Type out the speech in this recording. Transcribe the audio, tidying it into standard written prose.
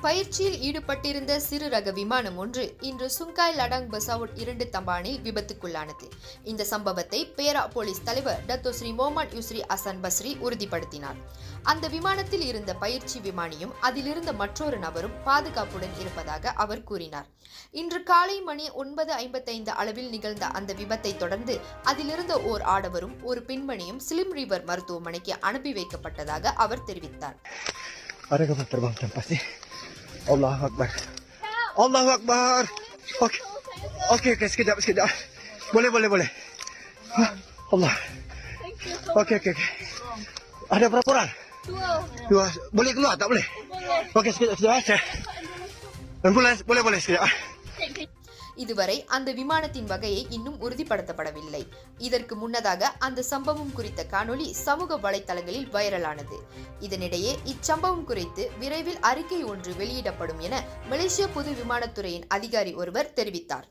பயிற்சியில் ஈடுபட்டிருந்த சிறு ரக விமானம் ஒன்று இன்று சுங்காய் லடாங் பசாவுட் 2 தம்பானில் விபத்துக்குள்ளானது. இந்த சம்பவத்தை பேரா போலீஸ் தலைவர் டத்தோ ஸ்ரீ முகமது யூஸ்ரி அசன் பஸ்ரி உறுதிப்படுத்தினார். அந்த விமானத்தில் இருந்த பயிற்சி விமானியும் அதிலிருந்த மற்றொரு நபரும் பாதுகாப்புடன் இருப்பதாக அவர் கூறினார். இன்று காலை மணி 9:55 அளவில் நிகழ்ந்த அந்த விபத்தை தொடர்ந்து அதிலிருந்த ஓர் ஆடவரும் ஒரு பெண்மணியும் ஸ்லிம் ரிவர் மருத்துவமனைக்கு அனுப்பி வைக்கப்பட்டதாக அவர் தெரிவித்தார். Allahu Akbar. Allahu Akbar. Okey, sekejap. Boleh. Allah. Okey. Ada berapa orang? Dua. Boleh keluar tak boleh? Okey, sekejap. Ambulans, boleh sekejap. இதுவரை அந்த விமானத்தின் வகையை இன்னும் உறுதிப்படுத்தப்படவில்லை. இதற்கு முன்னதாக அந்த சம்பவம் குறித்த காணொளி சமூக வலைதளங்களில் வைரலானது. இதனிடையே இச்சம்பவம் குறித்து விரைவில் அறிக்கை ஒன்று வெளியிடப்படும் என மலேசிய பொது விமானத்துறையின் அதிகாரி ஒருவர் தெரிவித்தார்.